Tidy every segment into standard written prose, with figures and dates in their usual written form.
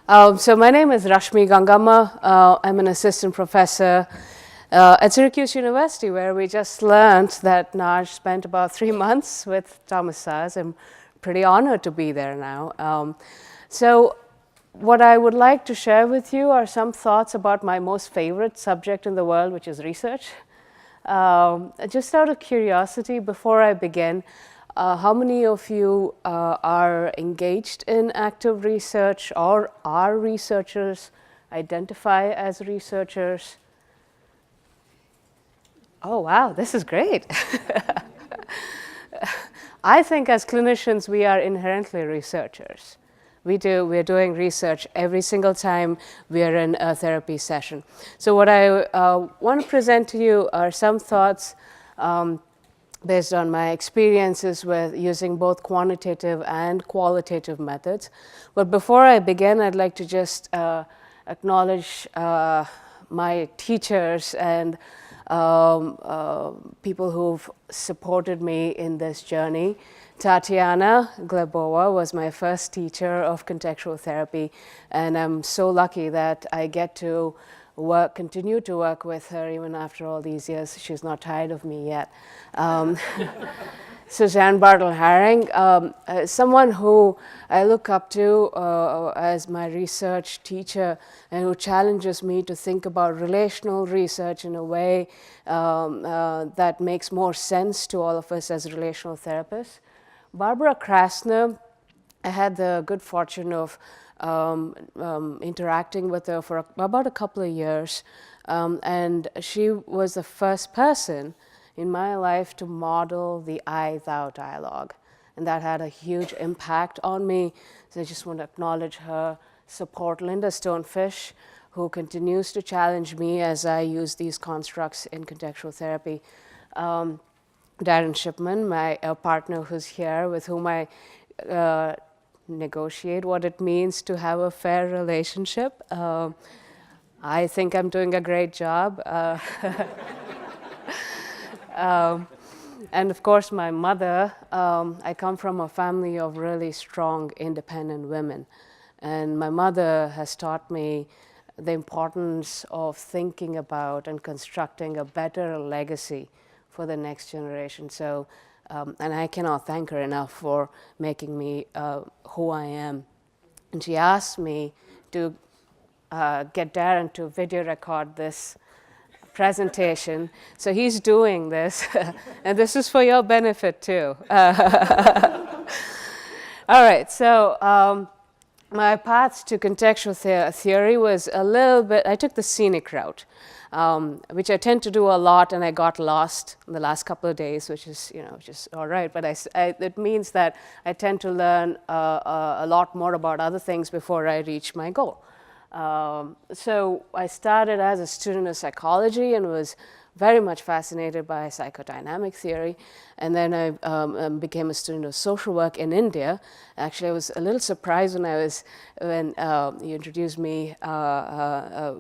So my name is Rashmi Gangamma. I'm an assistant professor at Syracuse University, where we just learned that Naj spent about 3 months with Thomas Saz. I'm pretty honored to be there now. So what I would like to share with you are some thoughts about my most favorite subject in the world, which is research. Just out of curiosity, before I begin, how many of you are engaged in active research or are researchers, identify as researchers? Oh, wow, this is great. I think as clinicians, we are inherently researchers. We're doing research every single time we are in a therapy session. So what I want to present to you are some thoughts based on my experiences with using both quantitative and qualitative methods. But before I begin, I'd like to just acknowledge my teachers and people who've supported me in this journey. Tatiana Glebova was my first teacher of contextual therapy, and I'm so lucky that I get to continue to work with her even after all these years. She's not tired of me yet. Suzanne Bartle-Haring, someone who I look up to as my research teacher and who challenges me to think about relational research in a way that makes more sense to all of us as relational therapists. Barbara Krasner, I had the good fortune of interacting with her for about a couple of years, and she was the first person in my life to model the I-thou dialogue, and that had a huge impact on me. So I just want to acknowledge her support. Linda Stonefish, who continues to challenge me as I use these constructs in contextual therapy. Darren Shipman, my partner who's here, with whom I negotiate what it means to have a fair relationship. I think I'm doing a great job. And of course, my mother. I come from a family of really strong, independent women. And my mother has taught me the importance of thinking about and constructing a better legacy for the next generation. So, and I cannot thank her enough for making me who I am. And she asked me to get Darren to video record this presentation. So he's doing this, and this is for your benefit too. All right, so my path to contextual theory was a little bit, I took the scenic route, which I tend to do a lot, and I got lost in the last couple of days, which is, just all right. But it means that I tend to learn a lot more about other things before I reach my goal. So I started as a student of psychology and was very much fascinated by psychodynamic theory. And then I became a student of social work in India. Actually, I was a little surprised when you introduced me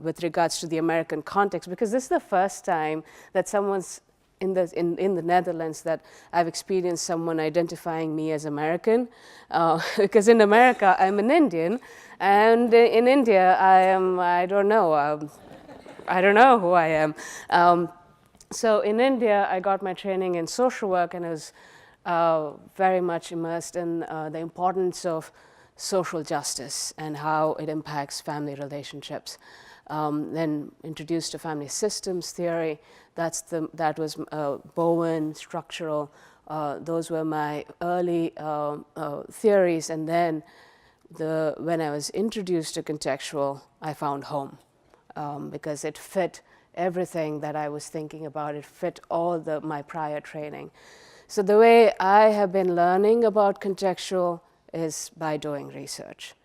with regards to the American context, because this is the first time that someone's in the Netherlands that I've experienced someone identifying me as American, because in America I'm an Indian, and in India I don't know who I am. So in India I got my training in social work, and I was very much immersed in the importance of social justice and how it impacts family relationships. Then introduced to family systems theory. That was Bowen, structural. Those were my early theories. And then when I was introduced to contextual, I found home, because it fit everything that I was thinking about. It fit all my prior training. So the way I have been learning about contextual is by doing research.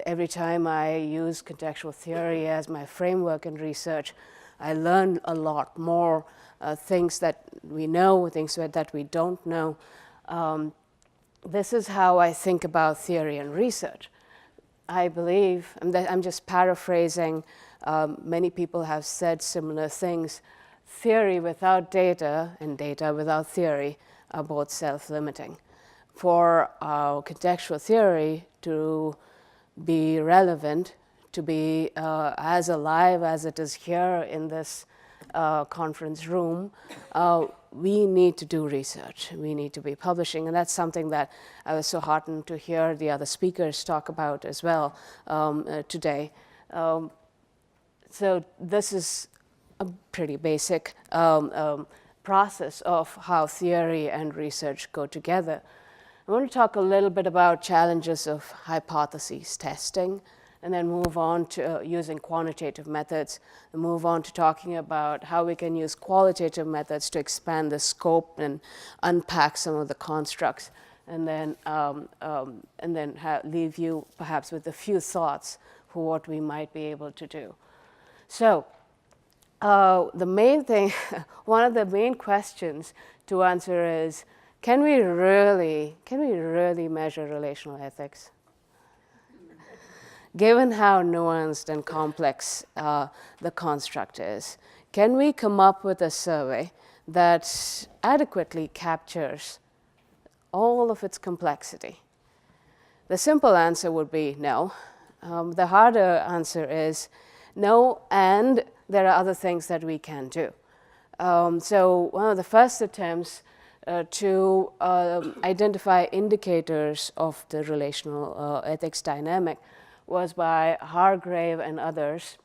Every time I use contextual theory as my framework in research, I learn a lot more things that we know, things that we don't know. This is how I think about theory and research. I believe, and I'm just paraphrasing, many people have said similar things. Theory without data and data without theory are both self-limiting. For contextual theory to be relevant, to be as alive as it is here in this conference room, we need to do research. We need to be publishing, and that's something that I was so heartened to hear the other speakers talk about as well today. So this is a pretty basic process of how theory and research go together. I want to talk a little bit about challenges of hypotheses testing, and then move on to using quantitative methods, and move on to talking about how we can use qualitative methods to expand the scope and unpack some of the constructs, and then leave you perhaps with a few thoughts for what we might be able to do. So the main thing, one of the main questions to answer is, can we really measure relational ethics? Given how nuanced and complex the construct is, can we come up with a survey that adequately captures all of its complexity? The simple answer would be no. The harder answer is no, and there are other things that we can do. So one of the first attempts to identify indicators of the relational ethics dynamic was by Hargrave and others.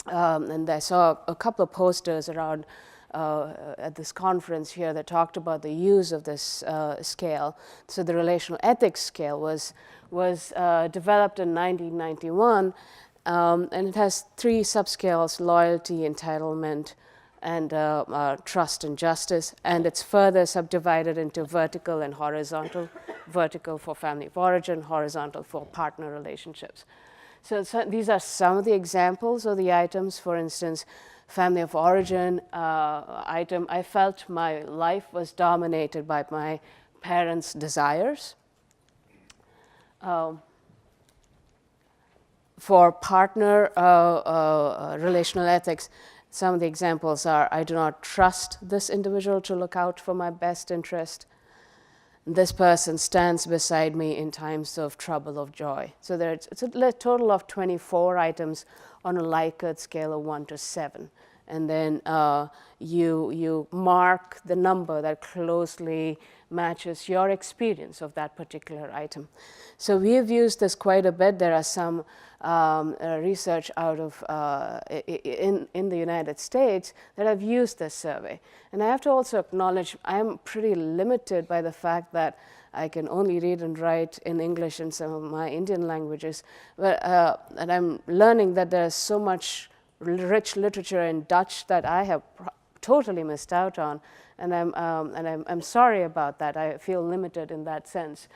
And I saw a couple of posters around at this conference here that talked about the use of this scale. So the relational ethics scale was developed in 1991, and it has 3 subscales: loyalty, entitlement, and trust and justice, and it's further subdivided into vertical and horizontal. Vertical for family of origin, horizontal for partner relationships. So these are some of the examples of the items. For instance, family of origin item, I felt my life was dominated by my parents' desires. For partner relational ethics, some of the examples are, I do not trust this individual to look out for my best interest. This person stands beside me in times of trouble or joy. So it's a total of 24 items on a Likert scale of 1 to 7. And then you mark the number that closely matches your experience of that particular item. So we have used this quite a bit. There are some research out of in the United States that have used this survey. And I have to also acknowledge I'm pretty limited by the fact that I can only read and write in English and some of my Indian languages. But, and I'm learning that there's so much rich literature in Dutch that I have totally missed out on, and I'm sorry about that. I feel limited in that sense.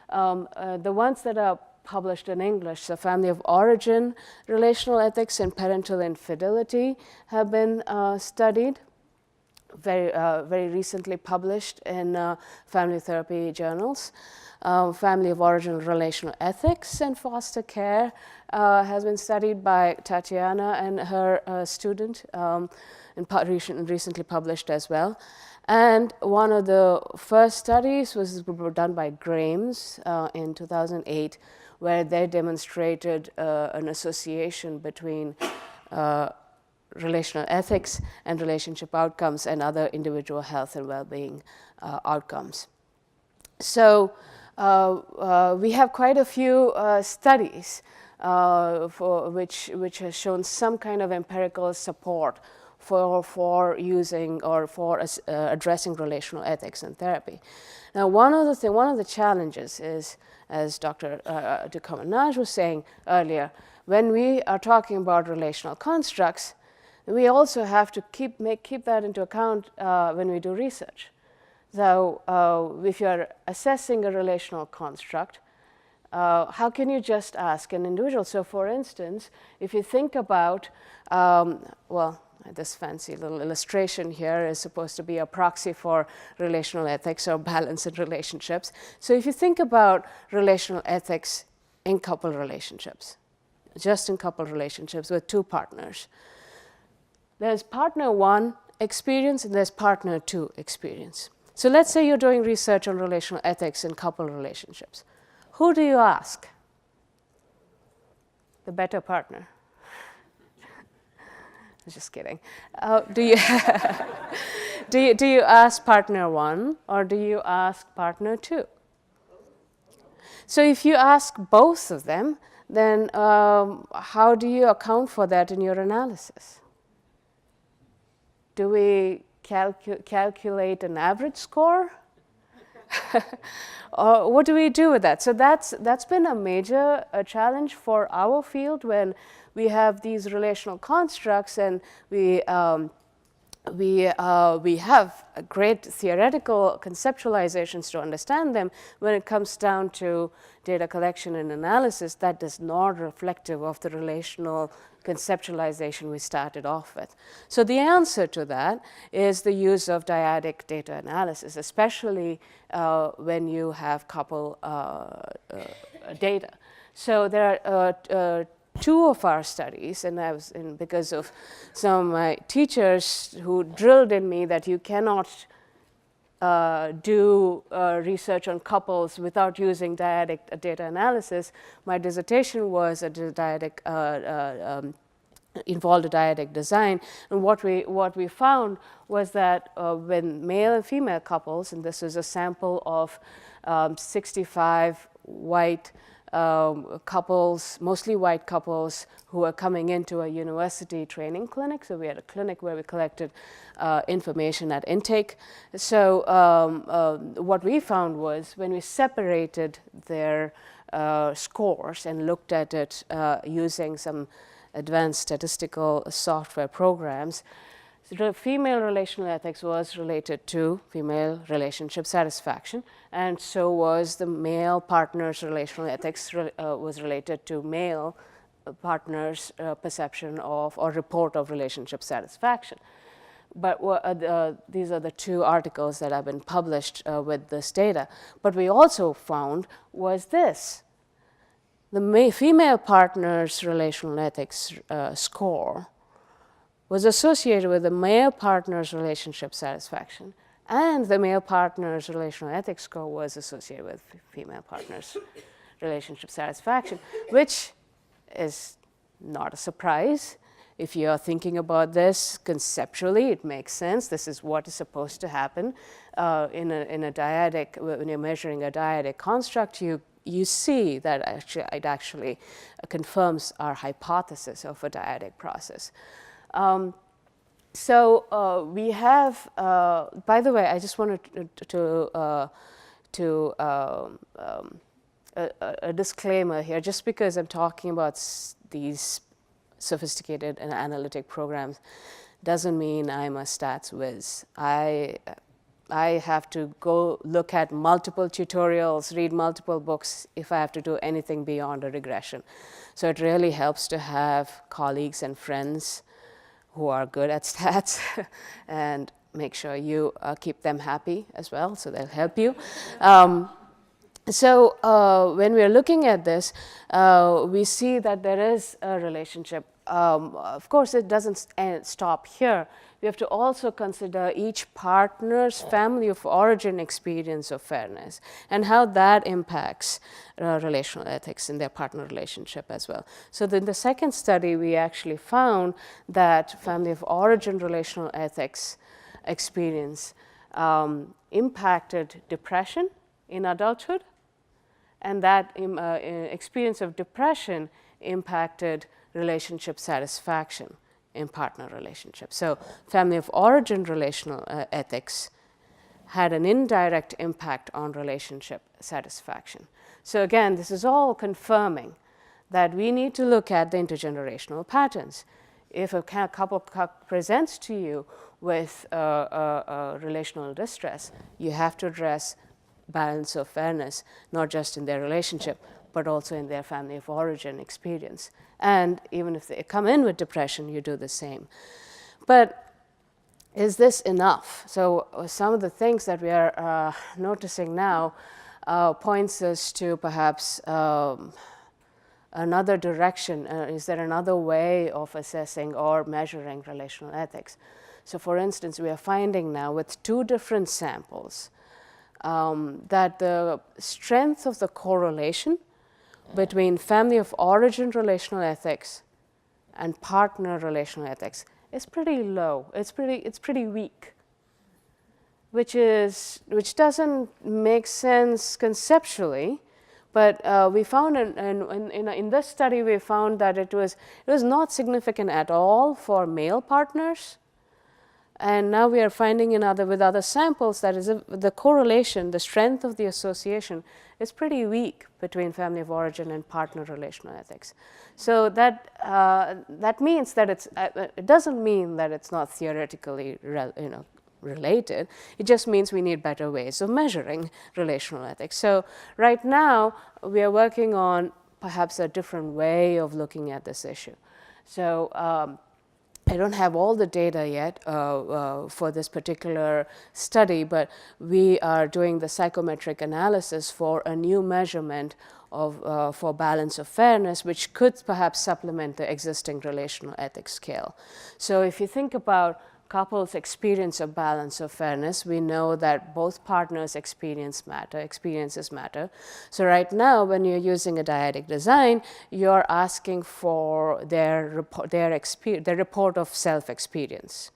The ones that are published in English, the family of origin, relational ethics, and parental infidelity have been studied. Very recently published in family therapy journals. Family of origin, relational ethics, and foster care has been studied by Tatiana and her student, and recently published as well. And one of the first studies was done by Grames in 2008, where they demonstrated an association between relational ethics and relationship outcomes and other individual health and well-being outcomes. So we have quite a few studies for which has shown some kind of empirical support for using or for addressing relational ethics in therapy. Now, one of the challenges is, as Dr. Dukamanaj was saying earlier, when we are talking about relational constructs, we also have to keep that into account when we do research. So if you're assessing a relational construct, how can you just ask an individual? So for instance, if you think about, well, this fancy little illustration here is supposed to be a proxy for relational ethics or balance in relationships. So if you think about relational ethics in couple relationships, just in couple relationships with 2 partners, there's partner 1 experience and there's partner 2 experience. So let's say you're doing research on relational ethics in couple relationships. Who do you ask? The better partner. Just kidding. Do you do you ask partner 1 or do you ask partner 2? So if you ask both of them, then how do you account for that in your analysis? Do we calculate an average score? Or what do we do with that? So that's been a major challenge for our field when we have these relational constructs and we have great theoretical conceptualizations to understand them. When it comes down to data collection and analysis, that is not reflective of the relational conceptualization we started off with. So the answer to that is the use of dyadic data analysis, especially when you have couple data. So there are 2 of our studies, and I was because of some of my teachers who drilled in me that you cannot do research on couples without using dyadic data analysis. My dissertation was a dyadic involved a dyadic design, and what we found was that when male and female couples, and this is a sample of 65 white couples, mostly white couples who are coming into a university training clinic. So we had a clinic where we collected information at intake. So what we found was when we separated their scores and looked at it using some advanced statistical software programs, the female relational ethics was related to female relationship satisfaction, and so was the male partner's relational ethics was related to male partner's perception of or report of relationship satisfaction. But these are the 2 articles that have been published with this data. But we also found was this. The female partner's relational ethics score was associated with the male partner's relationship satisfaction, and the male partner's relational ethics score was associated with female partner's relationship satisfaction, which is not a surprise. If you are thinking about this conceptually, it makes sense. This is what is supposed to happen in a dyadic. When you're measuring a dyadic construct, you see that it actually confirms our hypothesis of a dyadic process. So we have, by the way, I just wanted a disclaimer here, just because I'm talking about these sophisticated and analytic programs doesn't mean I'm a stats whiz. I have to go look at multiple tutorials, read multiple books if I have to do anything beyond a regression. So it really helps to have colleagues and friends who are good at stats and make sure you keep them happy as well, so they'll help you. So when we're looking at this, we see that there is a relationship. Of course, it doesn't stop here. We have to also consider each partner's family of origin experience of fairness and how that impacts relational ethics in their partner relationship as well. So in the second study, we actually found that family of origin relational ethics experience impacted depression in adulthood, and that experience of depression impacted relationship satisfaction in partner relationships. So family of origin relational ethics had an indirect impact on relationship satisfaction. So again, this is all confirming that we need to look at the intergenerational patterns. If a couple presents to you with relational distress, you have to address balance of fairness, not just in their relationship, but also in their family of origin experience. And even if they come in with depression, you do the same. But is this enough? So some of the things that we are noticing now points us to perhaps another direction. Is there another way of assessing or measuring relational ethics? So for instance, we are finding now with 2 different samples that the strength of the correlation between family of origin relational ethics and partner relational ethics is pretty low. It's pretty weak, which doesn't make sense conceptually. But we found in this study, we found that it was not significant at all for male partners. And now we are finding with other samples that the correlation, the strength of the association is pretty weak between family of origin and partner relational ethics. So that means that it doesn't mean that it's not theoretically related. It just means we need better ways of measuring relational ethics. So right now we are working on perhaps a different way of looking at this issue. So I don't have all the data yet for this particular study, but we are doing the psychometric analysis for a new measurement for balance of fairness, which could perhaps supplement the existing relational ethics scale. So if you think about couples' experience of balance of fairness, we know that both partners' experiences matter. So right now, when you're using a dyadic design, you're asking for their report of self-experience.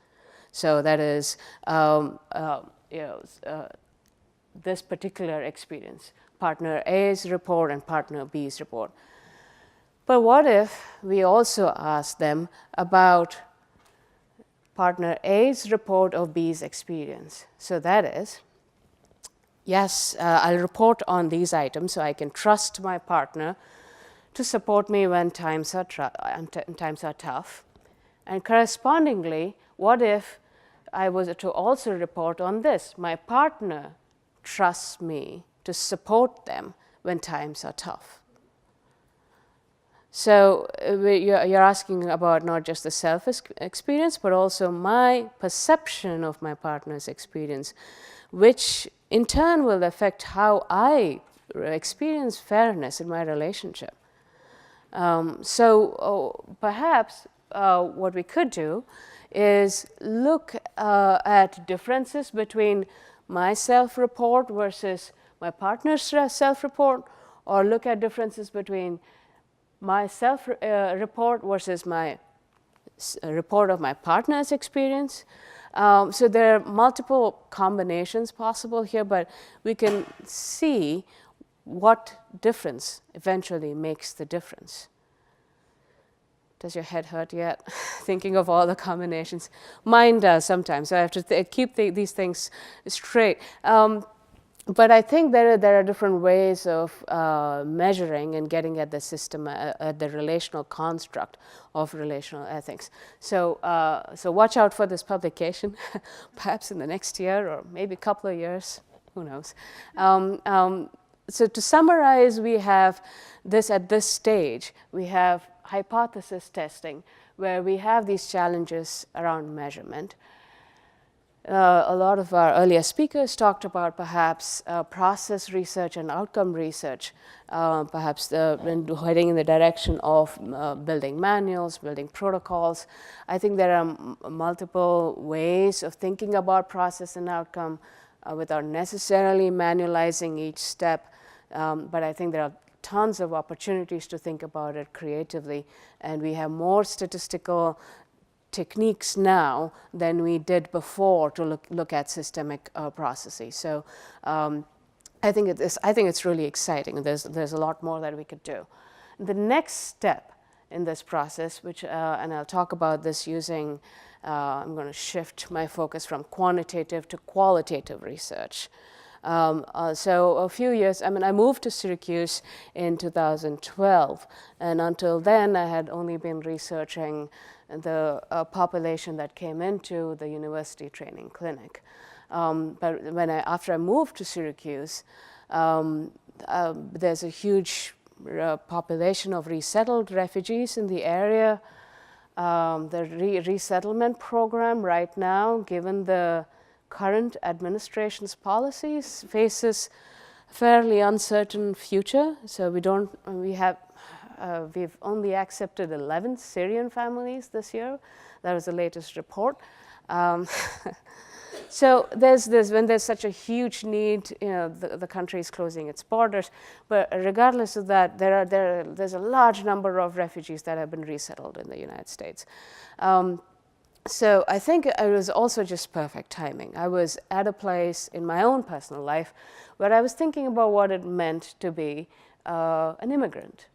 So that is this particular experience, partner A's report and partner B's report. But what if we also ask them about partner A's report of B's experience? So that is, yes, I'll report on these items so I can trust my partner to support me when times are tough. And correspondingly, what if I was to also report on this? My partner trusts me to support them when times are tough. So you're asking about not just the self-experience, but also my perception of my partner's experience, which in turn will affect how I experience fairness in my relationship. Perhaps what we could do is look at differences between my self-report versus my partner's self-report, or look at differences between my self-report versus my report of my partner's experience. So there are multiple combinations possible here, but we can see what difference eventually makes the difference. Does your head hurt yet? Thinking of all the combinations? Mine does sometimes, so I have to keep these things straight. But I think there are different ways of measuring and getting at the system, at the relational construct of relational ethics. So watch out for this publication, perhaps in the next year or maybe a couple of years, who knows. So to summarize, we have this at this stage. We have hypothesis testing, where we have these challenges around measurement. A lot of our earlier speakers talked about perhaps process research and outcome research, perhaps heading in the direction of building manuals, building protocols. I think there are multiple ways of thinking about process and outcome without necessarily manualizing each step, but I think there are tons of opportunities to think about it creatively, and we have more statistical techniques now than we did before to look at systemic processes. So I think it's really exciting. There's a lot more that we could do. The next step in this process, which and I'll talk about this using, I'm going to shift my focus from quantitative to qualitative research. So a few years, I moved to Syracuse in 2012, and until then I had only been researching the population that came into the university training clinic. But after I moved to Syracuse, there's a huge population of resettled refugees in the area. The resettlement program right now, given the current administration's policies, faces a fairly uncertain future. So we've only accepted 11 Syrian families this year. That was the latest report. So there's this, when there's such a huge need, the country is closing its borders, but regardless of that, there's a large number of refugees that have been resettled in the United States. So I think it was also just perfect timing. I was at a place in my own personal life where I was thinking about what it meant to be an immigrant.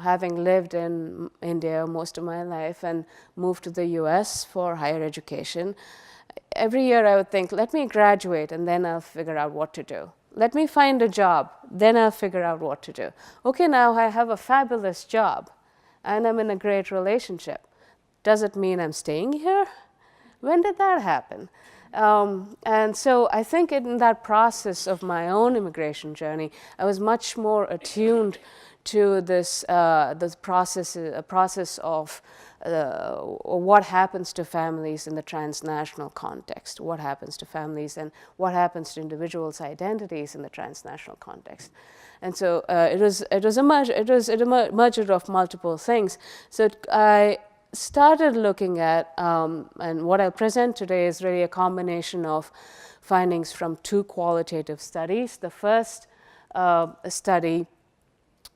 Having lived in India most of my life and moved to the US for higher education, every year I would think, let me graduate and then I'll figure out what to do. Let me find a job, then I'll figure out what to do. Okay, now I have a fabulous job and I'm in a great relationship. Does it mean I'm staying here? When did that happen? And so I think in that process of my own immigration journey, I was much more attuned to this process of what happens to families in the transnational context, what happens to families and what happens to individuals' identities in the transnational context. And so it was a merger of multiple things. So I started looking at, and what I'll present today is really a combination of findings from two qualitative studies. The first study,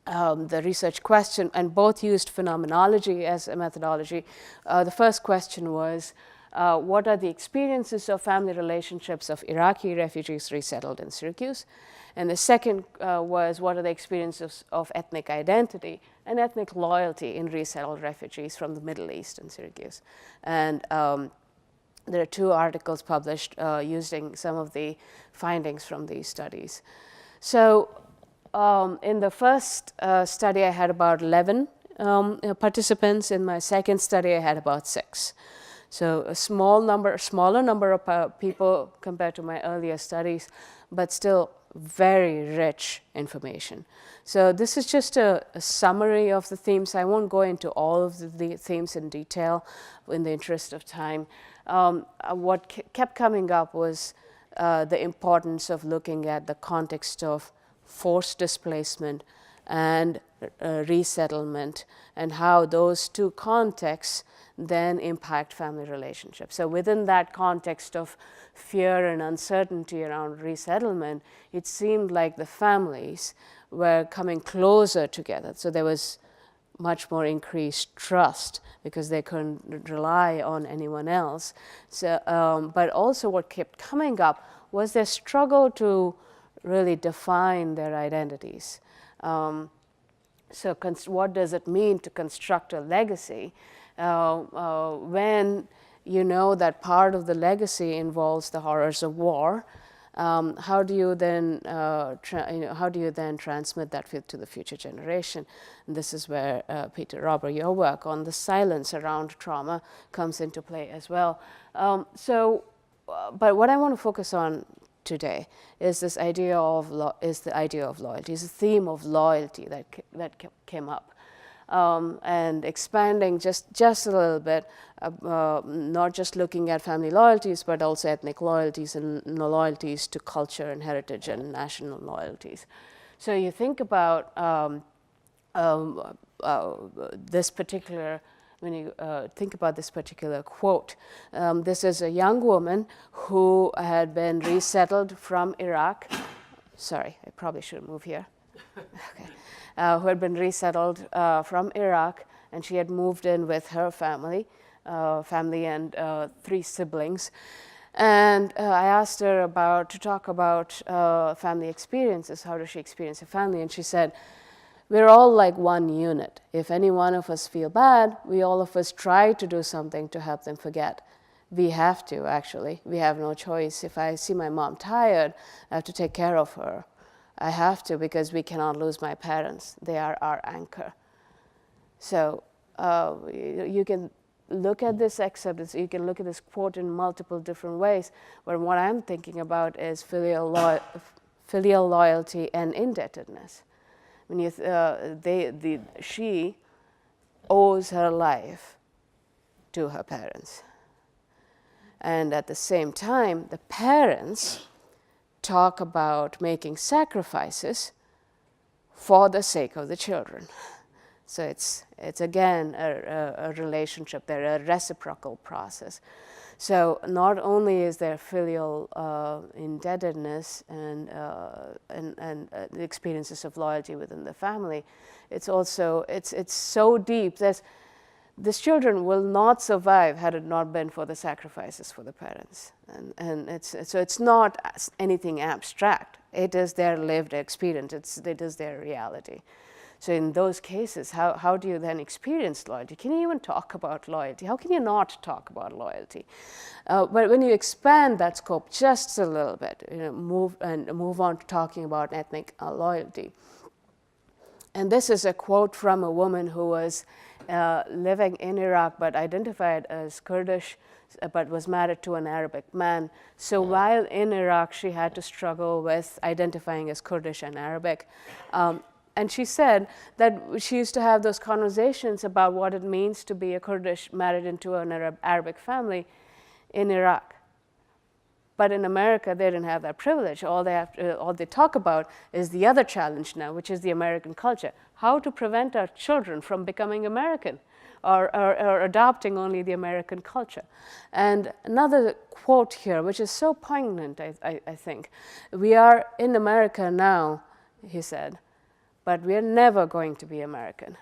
the research question, and both used phenomenology as a methodology. The first question was, what are the experiences of family relationships of Iraqi refugees resettled in Syracuse? And the second was, what are the experiences of ethnic identity and ethnic loyalty in resettled refugees from the Middle East in Syracuse? And there are two articles published using some of the findings from these studies. So in the first study, I had about 11 participants. In my second study, I had about 6. So a smaller number of people compared to my earlier studies, but still very rich information. So this is just a summary of the themes. I won't go into all of the themes in detail in the interest of time. What kept coming up was the importance of looking at the context of forced displacement and resettlement, and how those two contexts then impact family relationships. So within that context of fear and uncertainty around resettlement, it seemed like the families were coming closer together. So there was much more increased trust because they couldn't rely on anyone else. So, but also what kept coming up was their struggle to really define their identities. So what does it mean to construct a legacy when you know that part of the legacy involves the horrors of war? How do you then transmit that to the future generation? And this is where Peter Robert, your work on the silence around trauma comes into play as well. But what I want to focus on today is this idea of the idea of loyalty. It's a theme of loyalty that came up, and expanding just a little bit, not just looking at family loyalties, but also ethnic loyalties and loyalties to culture and heritage and national loyalties. So you think about this particular. When you think about this particular quote, this is a young woman who had been resettled from Iraq. Sorry, I probably shouldn't move here. Okay. Who had been resettled from Iraq, and she had moved in with her family and 3 siblings. And I asked her to talk about family experiences. How does she experience her family? And she said, we're all like one unit. If any one of us feel bad, all of us try to do something to help them forget. We have to, actually. We have no choice. If I see my mom tired, I have to take care of her. I have to, because we cannot lose my parents. They are our anchor. So you can look at this excerpt, you can look at this quote in multiple different ways, but what I'm thinking about is filial loyalty and indebtedness. When she owes her life to her parents. And at the same time, the parents talk about making sacrifices for the sake of the children. So it's again a relationship there, a reciprocal process. So not only is there filial indebtedness and the experiences of loyalty within the family, it's also it's so deep that these children will not survive had it not been for the sacrifices for the parents. And it's not anything abstract. It is their lived experience. It is their reality. So in those cases, how do you then experience loyalty? Can you even talk about loyalty? How can you not talk about loyalty? But when you expand that scope just a little bit, move on to talking about ethnic loyalty. And this is a quote from a woman who was living in Iraq but identified as Kurdish, but was married to an Arabic man. So while in Iraq, she had to struggle with identifying as Kurdish and Arabic. And she said that she used to have those conversations about what it means to be a Kurdish married into an Arabic family in Iraq. But in America, they didn't have that privilege. All they talk about is the other challenge now, which is the American culture. How to prevent our children from becoming American or adopting only the American culture. And another quote here, which is so poignant, I think. We are in America now, he said, but we are never going to be American.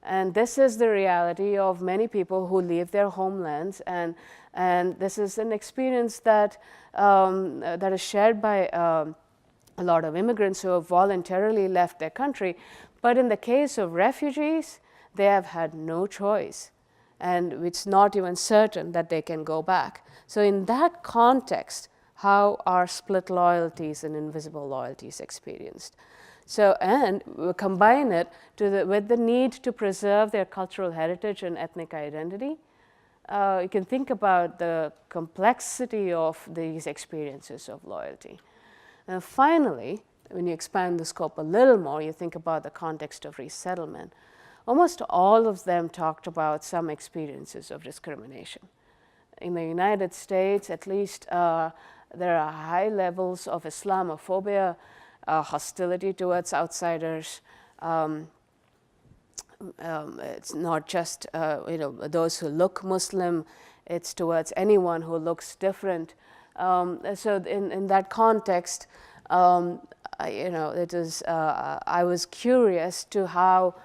And this is the reality of many people who leave their homelands, and this is an experience that is shared by a lot of immigrants who have voluntarily left their country. But in the case of refugees, they have had no choice, and it's not even certain that they can go back. So in that context, how are split loyalties and invisible loyalties experienced? So, and we combine it with the need to preserve their cultural heritage and ethnic identity. You can think about the complexity of these experiences of loyalty. And finally, when you expand the scope a little more, you think about the context of resettlement. Almost all of them talked about some experiences of discrimination. In the United States, at least, there are high levels of Islamophobia, hostility towards outsiders. It's not just those who look Muslim, it's towards anyone who looks different. So in that context, it is. I was curious to how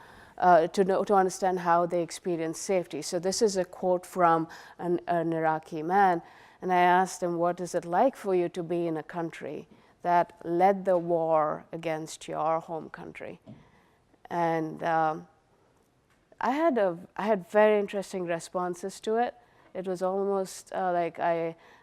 to understand how they experience safety. So this is a quote from an Iraqi man, and I asked him, "What is it like for you to be in a country that led the war against your home country?" And I had very interesting responses to it. It was almost like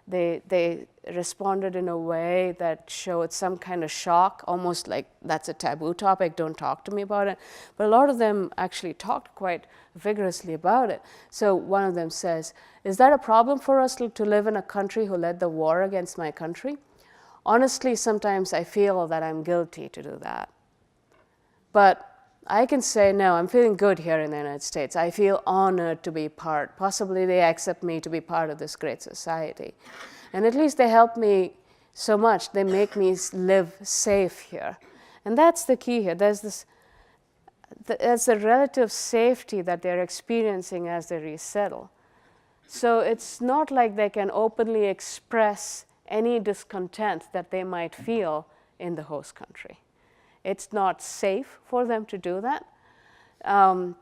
they responded in a way that showed some kind of shock, almost like that's a taboo topic, don't talk to me about it. But a lot of them actually talked quite vigorously about it. So one of them says, "Is that a problem for us to live in a country who led the war against my country? Honestly, sometimes I feel that I'm guilty to do that. But I can say, no, I'm feeling good here in the United States. I feel honored to be part. Possibly they accept me to be part of this great society. And at least they help me so much. They make me live safe here." And that's the key here. There's the relative safety that they're experiencing as they resettle. So it's not like they can openly express any discontent that they might feel in the host country. It's not safe for them to do that. But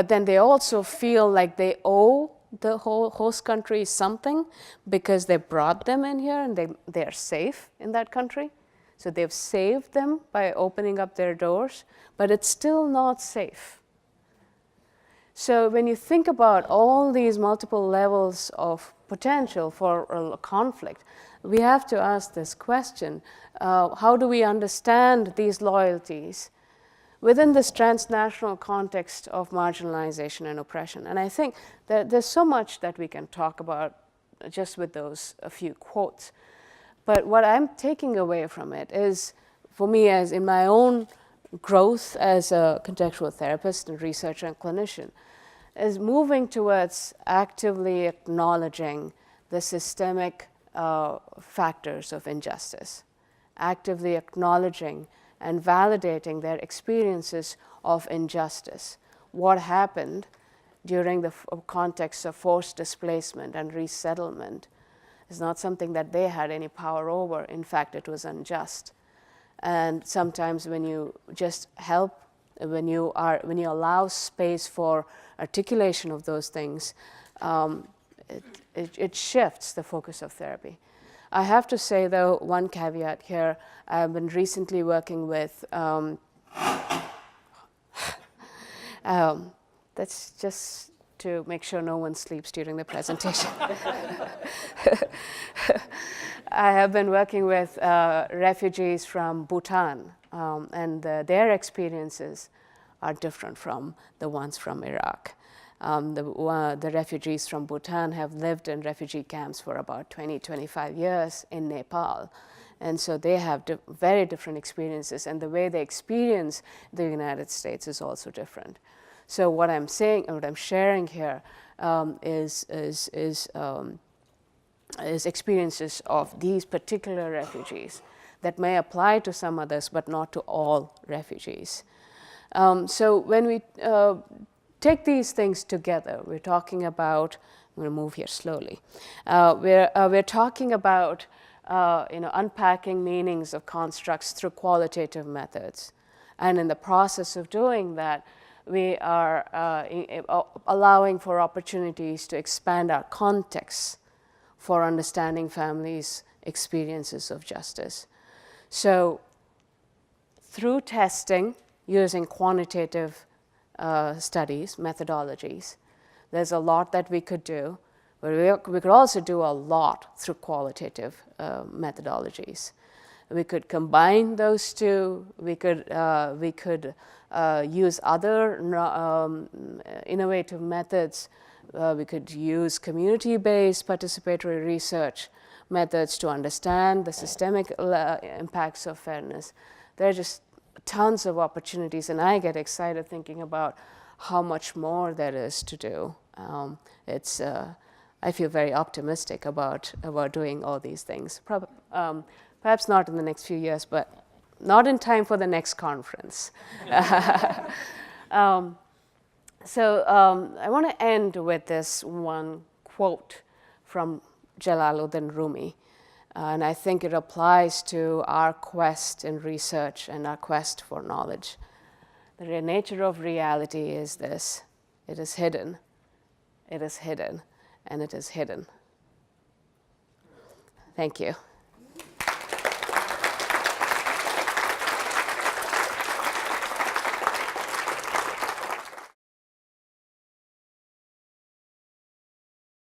then they also feel like they owe the whole host country something because they brought them in here and they're safe in that country. So they've saved them by opening up their doors, but it's still not safe. So when you think about all these multiple levels of potential for a conflict, we have to ask this question, how do we understand these loyalties within this transnational context of marginalization and oppression? And I think that there's so much that we can talk about just with those a few quotes. But what I'm taking away from it is, for me, as in my own growth as a contextual therapist and researcher and clinician, is moving towards actively acknowledging the systemic factors of injustice, actively acknowledging and validating their experiences of injustice. What happened during the context of forced displacement and resettlement is not something that they had any power over. In fact, it was unjust. And sometimes when you just help, when you allow space for articulation of those things, it shifts the focus of therapy. I have to say, though, one caveat here. I've been recently working with, that's just to make sure no one sleeps during the presentation. I have been working with refugees from Bhutan, and their experiences are different from the ones from Iraq. The refugees from Bhutan have lived in refugee camps for about 20-25 years in Nepal. And so they have very different experiences, and the way they experience the United States is also different. So what I'm saying, what I'm sharing here is experiences of these particular refugees that may apply to some others, but not to all refugees. So when we take these things together, we're talking about, I'm going to move here slowly. We're talking about unpacking meanings of constructs through qualitative methods. And in the process of doing that, we are allowing for opportunities to expand our context for understanding families' experiences of justice. So through testing, using quantitative studies, methodologies, there's a lot that we could do, but we could also do a lot through qualitative methodologies. We could combine those two. We could use other innovative methods. We could use community-based participatory research methods to understand the systemic impacts of fairness. There are just tons of opportunities, and I get excited thinking about how much more there is to do. I feel very optimistic about doing all these things. Perhaps not in the next few years, but not in time for the next conference. So I want to end with this one quote from Jalaluddin Rumi. And I think it applies to our quest in research and our quest for knowledge. The nature of reality is this: it is hidden, and it is hidden. Thank you.